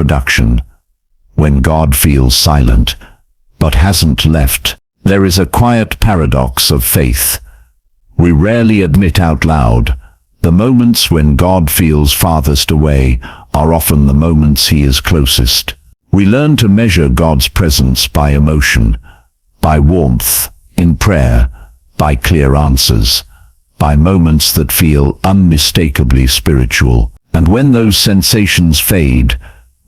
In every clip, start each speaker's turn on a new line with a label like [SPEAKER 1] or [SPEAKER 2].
[SPEAKER 1] introduction. When God feels silent, but hasn't left, there is a quiet paradox of faith. We rarely admit out loud, the moments when God feels farthest away are often the moments he is closest. We learn to measure God's presence by emotion, by warmth, in prayer, by clear answers, by moments that feel unmistakably spiritual. And when those sensations fade,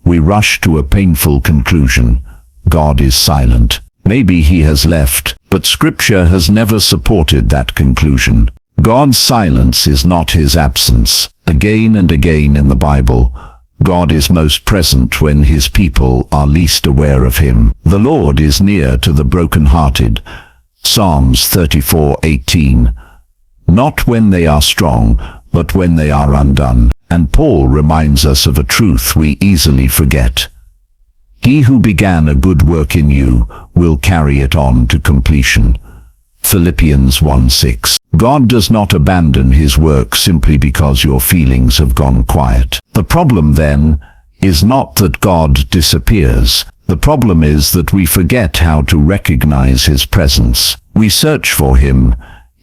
[SPEAKER 1] we rush to a painful conclusion. God is silent. Maybe he has left, but Scripture has never supported that conclusion. God's silence is not his absence. Again and again in the Bible, God is most present when his people are least aware of him. The Lord is near to the broken-hearted. Psalms 34:18. Not when they are strong, but when they are undone. And Paul reminds us of a truth we easily forget. He who began a good work in you will carry it on to completion. Philippians 1:6. God does not abandon his work simply because your feelings have gone quiet. The problem then is not that God disappears. The problem is that we forget how to recognize his presence. We search for him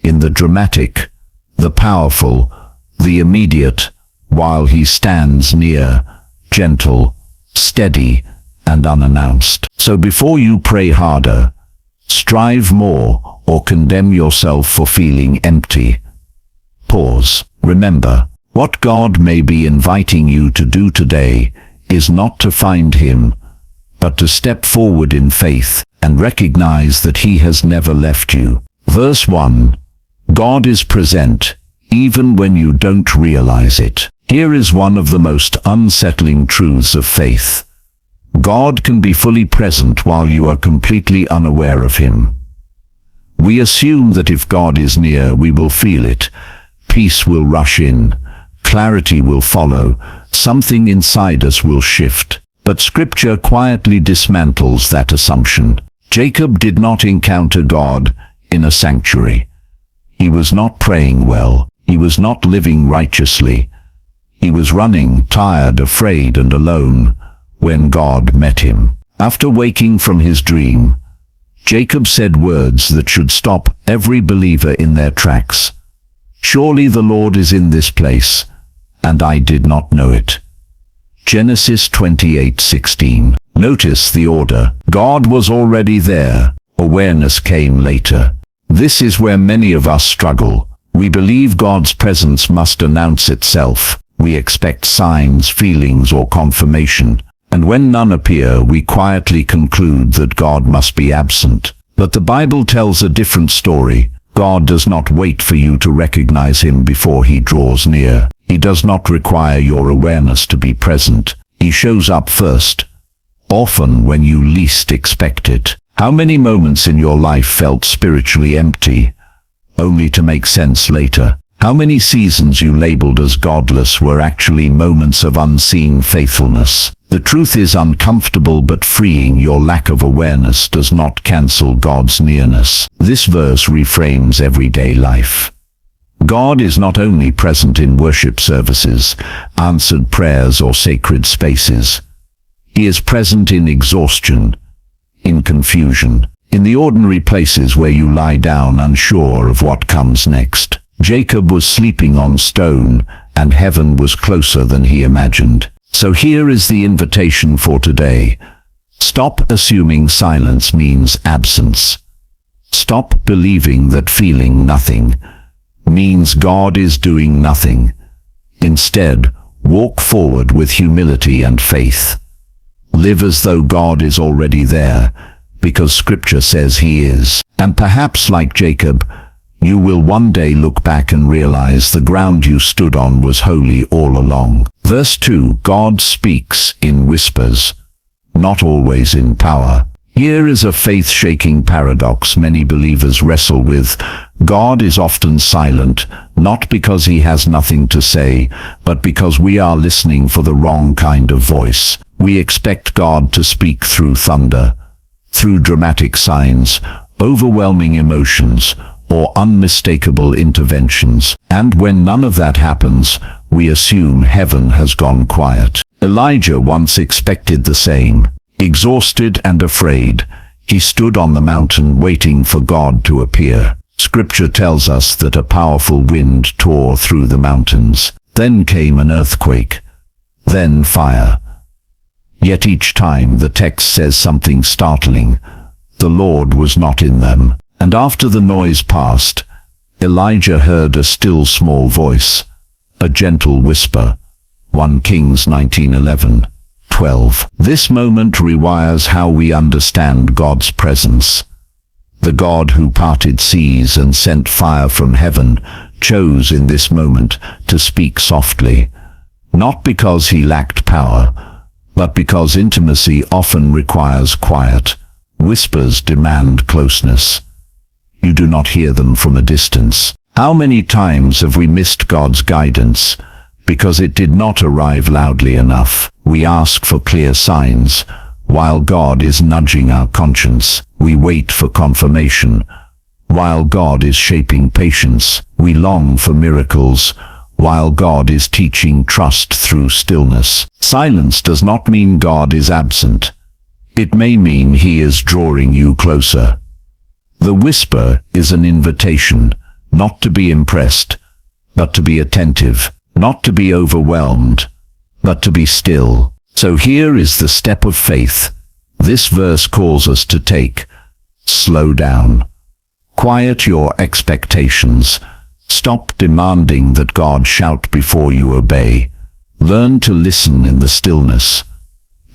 [SPEAKER 1] in the dramatic, the powerful, the immediate, while he stands near, gentle, steady, and unannounced. So before you pray harder, strive more, or condemn yourself for feeling empty, pause. Remember, what God may be inviting you to do today is not to find him, but to step forward in faith and recognize that he has never left you. Verse 1. God is present, even when you don't realize it. Here is one of the most unsettling truths of faith. God can be fully present while you are completely unaware of him. We assume that if God is near, we will feel it. Peace will rush in. Clarity will follow. Something inside us will shift. But Scripture quietly dismantles that assumption. Jacob did not encounter God in a sanctuary. He was not praying well. He was not living righteously. He was running, tired, afraid, and alone, when God met him. After waking from his dream, Jacob said words that should stop every believer in their tracks. Surely the Lord is in this place, and I did not know it. Genesis 28:16. Notice the order. God was already there. Awareness came later. This is where many of us struggle. We believe God's presence must announce itself. We expect signs, feelings, or confirmation. And when none appear, we quietly conclude that God must be absent. But the Bible tells a different story. God does not wait for you to recognize him before he draws near. He does not require your awareness to be present. He shows up first, often when you least expect it. How many moments in your life felt spiritually empty, only to make sense later? How many seasons you labeled as godless were actually moments of unseen faithfulness? The truth is uncomfortable but freeing. Your lack of awareness does not cancel God's nearness. This verse reframes everyday life. God is not only present in worship services, answered prayers, or sacred spaces. He is present in exhaustion, in confusion, in the ordinary places where you lie down unsure of what comes next. Jacob was sleeping on stone, and heaven was closer than he imagined. So here is the invitation for today. Stop assuming silence means absence. Stop believing that feeling nothing means God is doing nothing. Instead, walk forward with humility and faith. Live as though God is already there, because Scripture says he is. And perhaps, like Jacob, you will one day look back and realize the ground you stood on was holy all along. Verse 2. God speaks in whispers, not always in power. Here is a faith-shaking paradox many believers wrestle with. God is often silent, not because he has nothing to say, but because we are listening for the wrong kind of voice. We expect God to speak through thunder, through dramatic signs, overwhelming emotions, or unmistakable interventions. And when none of that happens, we assume heaven has gone quiet. Elijah once expected the same. Exhausted and afraid, he stood on the mountain waiting for God to appear. Scripture tells us that a powerful wind tore through the mountains. Then came an earthquake. Then fire. Yet each time the text says something startling. The Lord was not in them. And after the noise passed, Elijah heard a still small voice, a gentle whisper. 1 Kings 19:11-12. This moment rewires how we understand God's presence. The God who parted seas and sent fire from heaven chose in this moment to speak softly, not because he lacked power, but because intimacy often requires quiet. Whispers demand closeness. You do not hear them from a distance. How many times have we missed God's guidance because it did not arrive loudly enough? We ask for clear signs, while God is nudging our conscience. We wait for confirmation, while God is shaping patience. We long for miracles, while God is teaching trust through stillness. Silence does not mean God is absent. It may mean he is drawing you closer. The whisper is an invitation, not to be impressed, but to be attentive, not to be overwhelmed, but to be still. So here is the step of faith. This verse calls us to take. Slow down. Quiet your expectations. Stop demanding that God shout before you obey. Learn to listen in the stillness,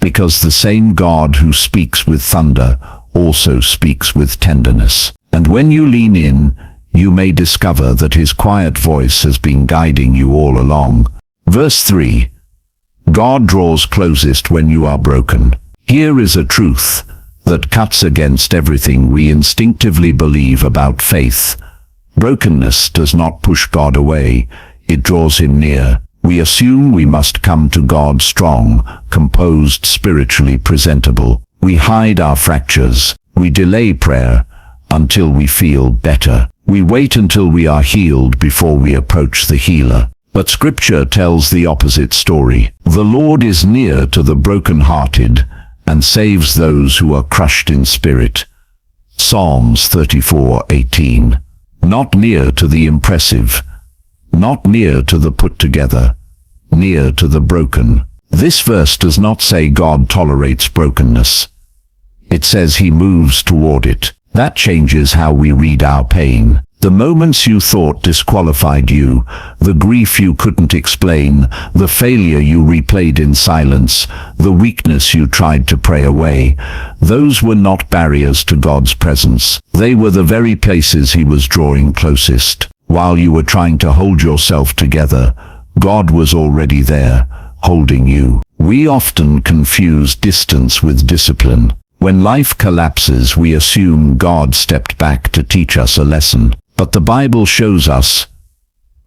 [SPEAKER 1] because the same God who speaks with thunder also speaks with tenderness. And when you lean in, you may discover that his quiet voice has been guiding you all along. Verse 3. God draws closest when you are broken. Here is a truth that cuts against everything we instinctively believe about faith. Brokenness does not push God away, it draws him near. We assume we must come to God strong, composed, spiritually presentable. We hide our fractures. We delay prayer until we feel better. We wait until we are healed before we approach the healer. But Scripture tells the opposite story. The Lord is near to the brokenhearted and saves those who are crushed in spirit. Psalms 34:18. Not near to the impressive, not near to the put together, near to the broken. This verse does not say God tolerates brokenness. It says he moves toward it. That changes how we read our pain. The moments you thought disqualified you, the grief you couldn't explain, the failure you replayed in silence, the weakness you tried to pray away, those were not barriers to God's presence. They were the very places he was drawing closest. While you were trying to hold yourself together, God was already there, holding you. We often confuse distance with discipline. When life collapses, we assume God stepped back to teach us a lesson. But the Bible shows us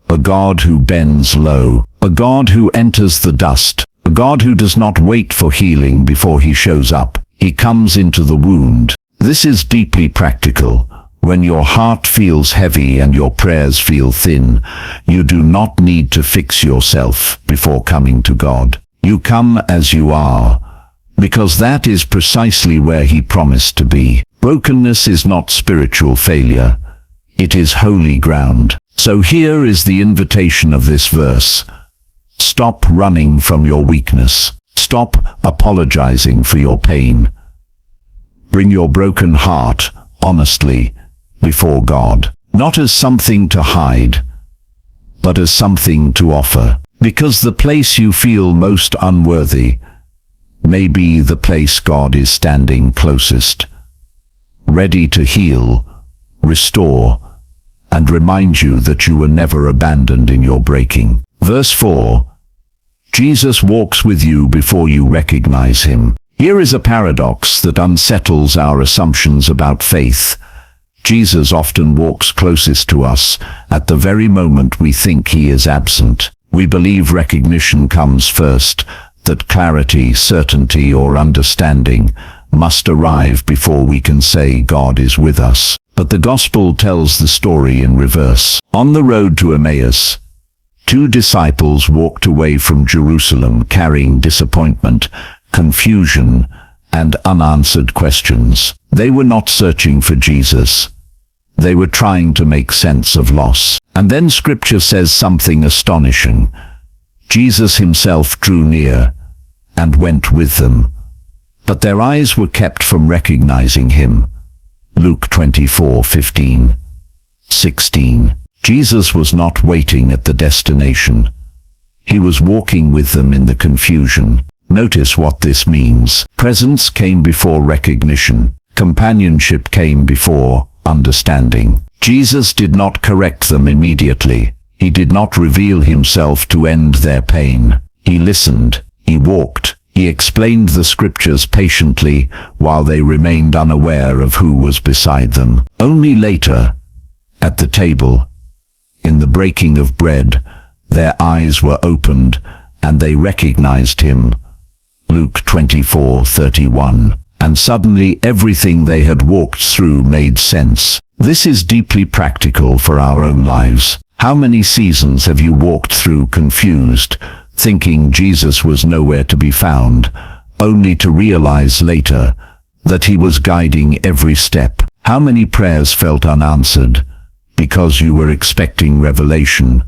[SPEAKER 1] a God who bends low, a God who enters the dust, a God who does not wait for healing before he shows up. He comes into the wound. This is deeply practical. When your heart feels heavy and your prayers feel thin, you do not need to fix yourself before coming to God. You come as you are, because that is precisely where he promised to be. Brokenness is not spiritual failure. It is holy ground. So here is the invitation of this verse. Stop running from your weakness. Stop apologizing for your pain. Bring your broken heart, honestly, before God. Not as something to hide, but as something to offer. Because the place you feel most unworthy may be the place God is standing closest, ready to heal, restore, and remind you that you were never abandoned in your breaking. Verse 4. Jesus walks with you before you recognize him. Here is a paradox that unsettles our assumptions about faith. Jesus often walks closest to us at the very moment we think he is absent. We believe recognition comes first, that clarity, certainty, or understanding must arrive before we can say God is with us. But the gospel tells the story in reverse. On the road to Emmaus, two disciples walked away from Jerusalem carrying disappointment, confusion, and unanswered questions. They were not searching for Jesus. They were trying to make sense of loss. And then Scripture says something astonishing. Jesus himself drew near and went with them, but their eyes were kept from recognizing him. Luke 24:15, 16. Jesus was not waiting at the destination. He was walking with them in the confusion. Notice what this means. Presence came before recognition. Companionship came before understanding. Jesus did not correct them immediately. He did not reveal himself to end their pain. He listened. He walked. He explained the scriptures patiently while they remained unaware of who was beside them. Only later, at the table, in the breaking of bread, their eyes were opened and they recognized him. Luke 24:31. And suddenly everything they had walked through made sense. This is deeply practical for our own lives. How many seasons have you walked through confused, thinking Jesus was nowhere to be found, only to realize later that he was guiding every step? How many prayers felt unanswered because you were expecting revelation,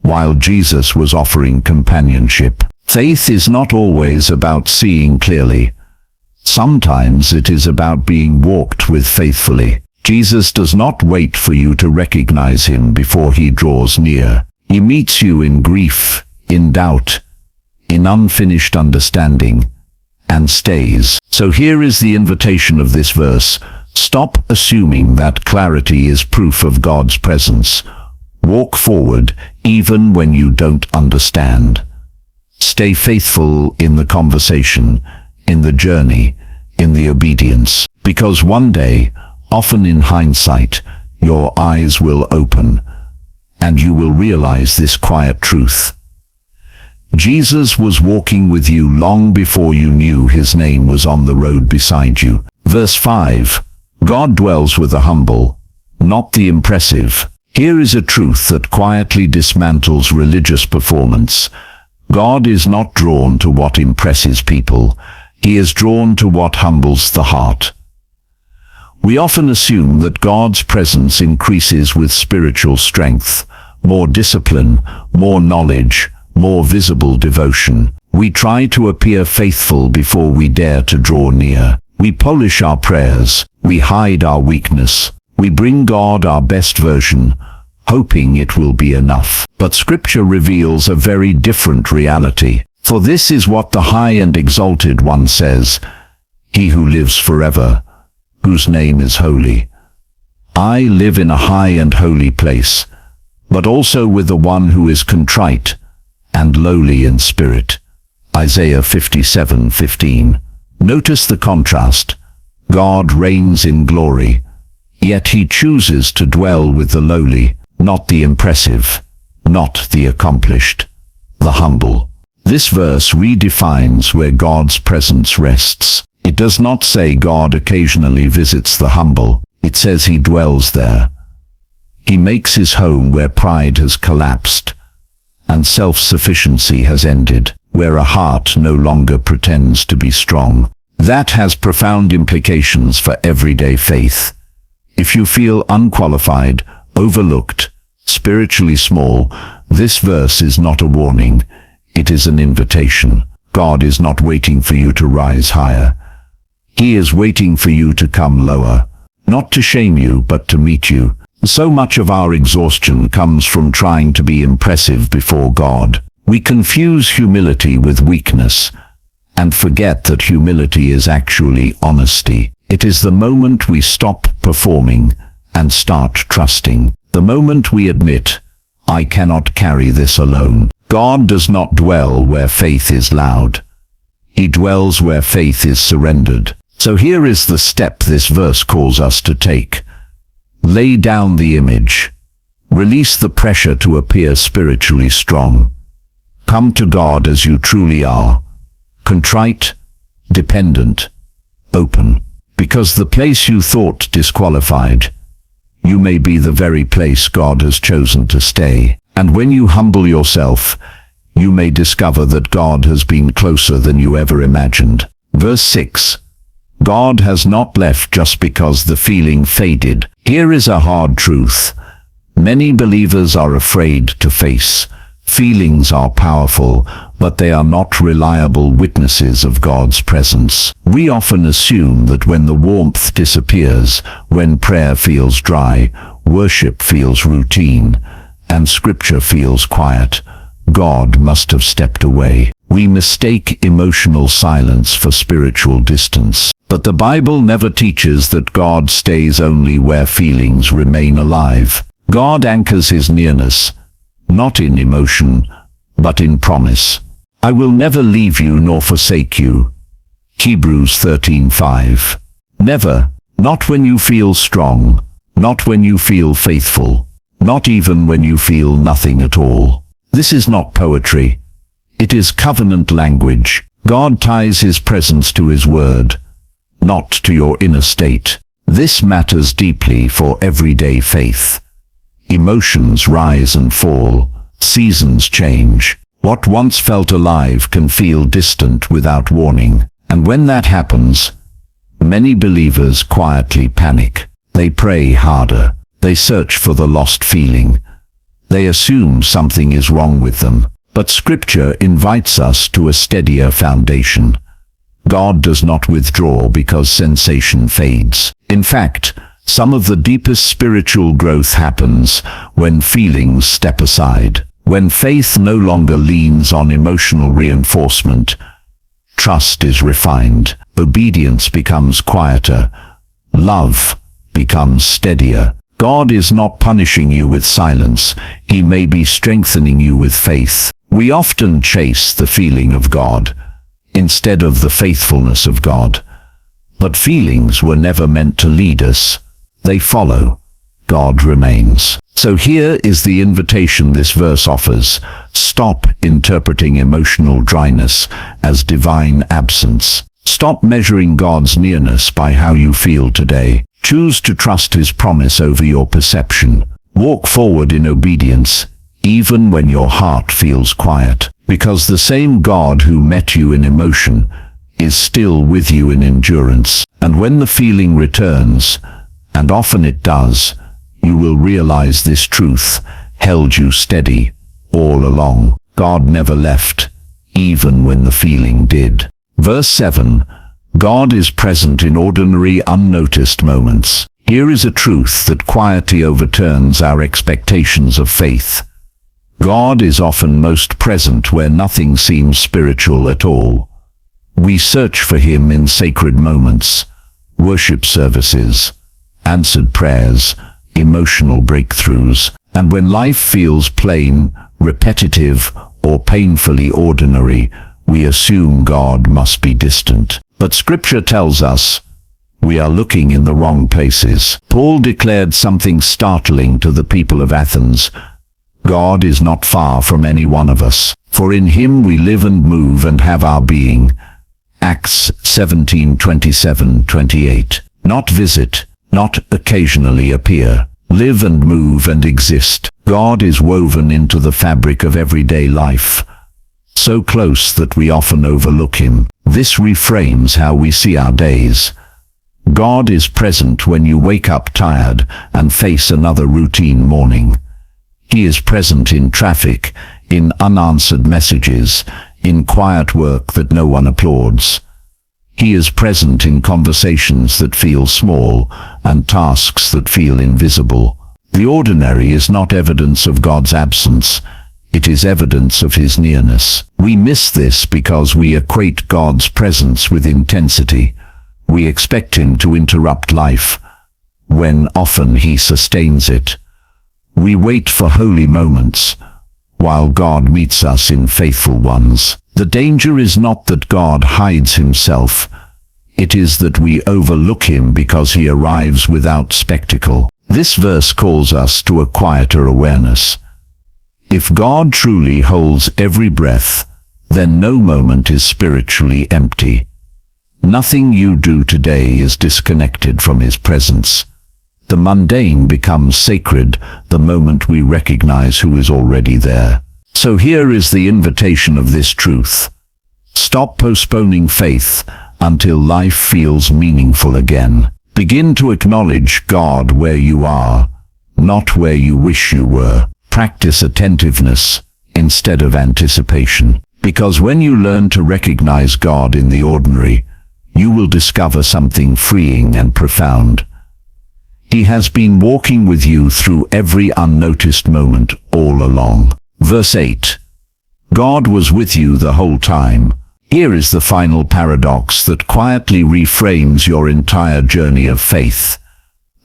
[SPEAKER 1] while Jesus was offering companionship? Faith is not always about seeing clearly. Sometimes it is about being walked with faithfully. Jesus does not wait for you to recognize him before he draws near. He meets you in grief, in doubt, in unfinished understanding, and stays. So here is the invitation of this verse. Stop assuming that clarity is proof of God's presence. Walk forward even when you don't understand. Stay faithful in the conversation, in the journey, in the obedience, because one day, often in hindsight, your eyes will open, and you will realize this quiet truth. Jesus was walking with you long before you knew his name was on the road beside you. Verse 5. God dwells with the humble, not the impressive. Here is a truth that quietly dismantles religious performance. God is not drawn to what impresses people. He is drawn to what humbles the heart. We often assume that God's presence increases with spiritual strength, more discipline, more knowledge, more visible devotion. We try to appear faithful before we dare to draw near. We polish our prayers. We hide our weakness. We bring God our best version, hoping it will be enough. But Scripture reveals a very different reality. For this is what the high and exalted one says, he who lives forever, whose name is holy. I live in a high and holy place, but also with the one who is contrite and lowly in spirit. Isaiah 57:15. Notice the contrast. God reigns in glory, yet he chooses to dwell with the lowly, not the impressive, not the accomplished, the humble. This verse redefines where God's presence rests. It does not say God occasionally visits the humble. It says he dwells there. He makes his home where pride has collapsed and self-sufficiency has ended, where a heart no longer pretends to be strong. That has profound implications for everyday faith. If you feel unqualified, overlooked, spiritually small, this verse is not a warning. It is an invitation. God is not waiting for you to rise higher. He is waiting for you to come lower, not to shame you, but to meet you. So much of our exhaustion comes from trying to be impressive before God. We confuse humility with weakness and forget that humility is actually honesty. It is the moment we stop performing and start trusting. The moment we admit, I cannot carry this alone. God does not dwell where faith is loud. He dwells where faith is surrendered. So here is the step this verse calls us to take. Lay down the image. Release the pressure to appear spiritually strong. Come to God as you truly are, contrite, dependent, open. Because the place you thought disqualified you may be the very place God has chosen to stay. And when you humble yourself, you may discover that God has been closer than you ever imagined. Verse 6. God has not left just because the feeling faded. Here is a hard truth. Many believers are afraid to face. Feelings are powerful, but they are not reliable witnesses of God's presence. We often assume that when the warmth disappears, when prayer feels dry, worship feels routine, and scripture feels quiet, God must have stepped away. We mistake emotional silence for spiritual distance. But the Bible never teaches that God stays only where feelings remain alive. God anchors his nearness, not in emotion, but in promise. I will never leave you nor forsake you. Hebrews 13:5. Never, not when you feel strong, not when you feel faithful, not even when you feel nothing at all. This is not poetry. It is covenant language. God ties his presence to his word, not to your inner state. This matters deeply for everyday faith. Emotions rise and fall. Seasons change. What once felt alive can feel distant without warning. And when that happens, many believers quietly panic. They pray harder. They search for the lost feeling. They assume something is wrong with them. But Scripture invites us to a steadier foundation. God does not withdraw because sensation fades. In fact, some of the deepest spiritual growth happens when feelings step aside. When faith no longer leans on emotional reinforcement, trust is refined, obedience becomes quieter, love becomes steadier. God is not punishing you with silence. He may be strengthening you with faith. We often chase the feeling of God instead of the faithfulness of God. But feelings were never meant to lead us. They follow. God remains. So here is the invitation this verse offers. Stop interpreting emotional dryness as divine absence. Stop measuring God's nearness by how you feel today. Choose to trust his promise over your perception. Walk forward in obedience, even when your heart feels quiet, because the same God who met you in emotion is still with you in endurance. And when the feeling returns, and often it does, you will realize this truth held you steady all along. God never left, even when the feeling did. Verse 7. God is present in ordinary, unnoticed moments. Here is a truth that quietly overturns our expectations of faith. God is often most present where nothing seems spiritual at all. We search for him in sacred moments, worship services, answered prayers, emotional breakthroughs, and when life feels plain, repetitive, or painfully ordinary, we assume God must be distant. But Scripture tells us we are looking in the wrong places. Paul declared something startling to the people of Athens. God is not far from any one of us, for in him we live and move and have our being. Acts 17:27-28. Not visit, not occasionally appear. Live and move and exist. God is woven into the fabric of everyday life, so close that we often overlook him. This reframes how we see our days. God is present when you wake up tired and face another routine morning. He is present in traffic, in unanswered messages, in quiet work that no one applauds. He is present in conversations that feel small and tasks that feel invisible. The ordinary is not evidence of God's absence. It is evidence of his nearness. We miss this because we equate God's presence with intensity. We expect him to interrupt life, when often he sustains it. We wait for holy moments, while God meets us in faithful ones. The danger is not that God hides himself. It is that we overlook him because he arrives without spectacle. This verse calls us to a quieter awareness. If God truly holds every breath, then no moment is spiritually empty. Nothing you do today is disconnected from his presence. The mundane becomes sacred the moment we recognize who is already there. So here is the invitation of this truth. Stop postponing faith until life feels meaningful again. Begin to acknowledge God where you are, not where you wish you were. Practice attentiveness instead of anticipation. Because when you learn to recognize God in the ordinary, you will discover something freeing and profound. He has been walking with you through every unnoticed moment all along. Verse 8. God was with you the whole time. Here is the final paradox that quietly reframes your entire journey of faith.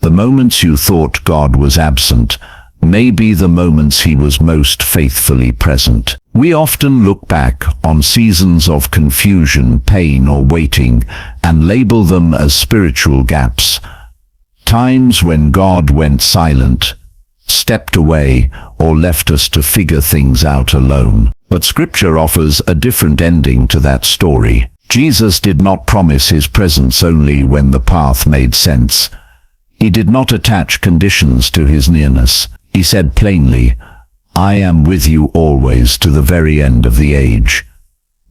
[SPEAKER 1] The moments you thought God was absent may be the moments he was most faithfully present. We often look back on seasons of confusion, pain, or waiting and label them as spiritual gaps. Times when God went silent, stepped away, or left us to figure things out alone. But Scripture offers a different ending to that story. Jesus did not promise his presence only when the path made sense. He did not attach conditions to his nearness. He said plainly, "I am with you always to the very end of the age."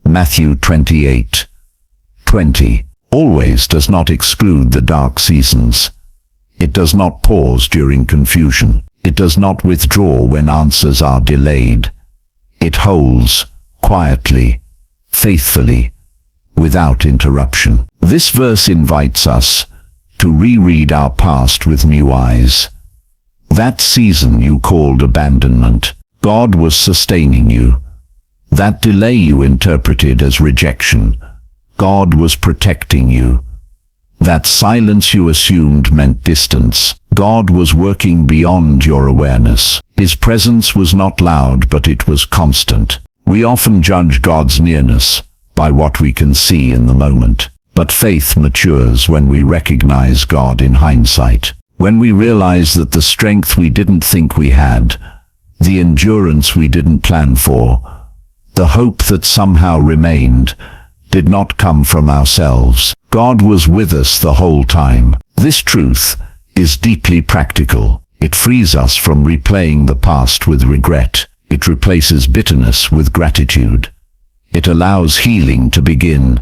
[SPEAKER 1] Matthew 28:20. Always does not exclude the dark seasons. It does not pause during confusion. It does not withdraw when answers are delayed. It holds, quietly, faithfully, without interruption. This verse invites us to reread our past with new eyes. That season you called abandonment, God was sustaining you. That delay you interpreted as rejection, God was protecting you. That silence you assumed meant distance, God was working beyond your awareness. His presence was not loud, but it was constant. We often judge God's nearness by what we can see in the moment. But faith matures when we recognize God in hindsight. When we realize that the strength we didn't think we had, the endurance we didn't plan for, the hope that somehow remained, did not come from ourselves. God was with us the whole time. This truth is deeply practical. It frees us from replaying the past with regret. It replaces bitterness with gratitude. It allows healing to begin,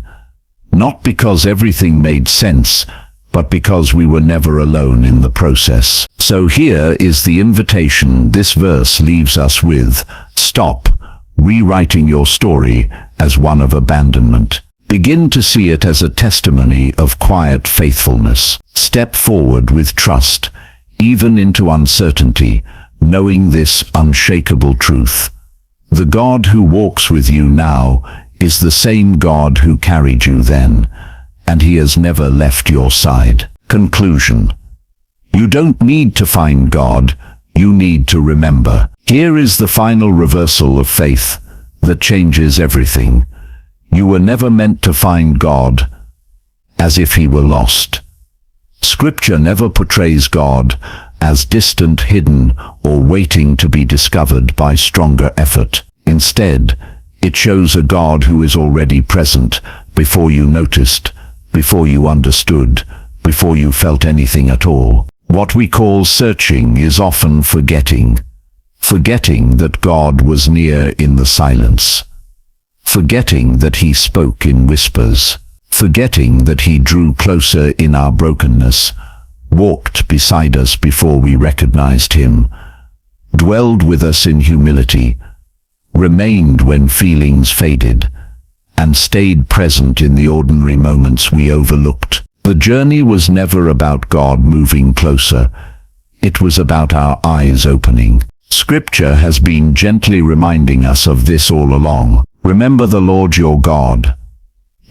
[SPEAKER 1] not because everything made sense, but because we were never alone in the process. So here is the invitation this verse leaves us with. Stop rewriting your story as one of abandonment. Begin to see it as a testimony of quiet faithfulness. Step forward with trust, even into uncertainty, knowing this unshakable truth. The God who walks with you now is the same God who carried you then, and he has never left your side. Conclusion. You don't need to find God, you need to remember. Here is the final reversal of faith that changes everything. You were never meant to find God as if he were lost. Scripture never portrays God as distant, hidden, or waiting to be discovered by stronger effort. Instead, it shows a God who is already present before you noticed, before you understood, before you felt anything at all. What we call searching is often forgetting. Forgetting that God was near in the silence. Forgetting that he spoke in whispers. Forgetting that he drew closer in our brokenness, walked beside us before we recognized him, dwelled with us in humility, remained when feelings faded, and stayed present in the ordinary moments we overlooked. The journey was never about God moving closer. It was about our eyes opening. Scripture has been gently reminding us of this all along. Remember the Lord your God.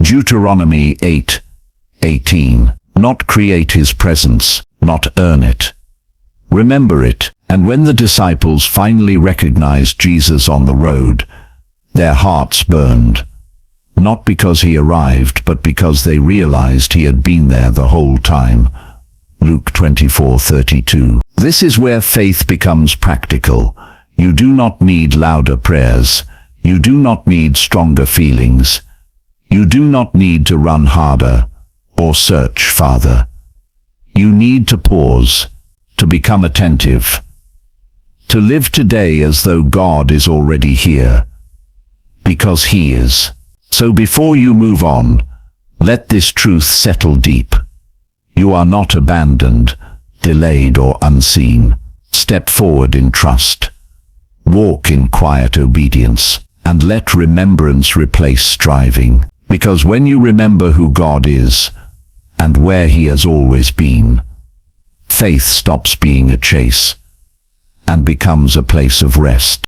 [SPEAKER 1] Deuteronomy 8:18. Not create his presence, not earn it. Remember it. And when the disciples finally recognized Jesus on the road, their hearts burned. Not because he arrived, but because they realized he had been there the whole time. Luke 24:32. This is where faith becomes practical. You do not need louder prayers. You do not need stronger feelings. You do not need to run harder or search farther. You need to pause, to become attentive, to live today as though God is already here, because He is. So before you move on, let this truth settle deep. You are not abandoned, delayed or unseen. Step forward in trust. Walk in quiet obedience, and let remembrance replace striving. Because when you remember who God is, and where He has always been, faith stops being a chase, and becomes a place of rest.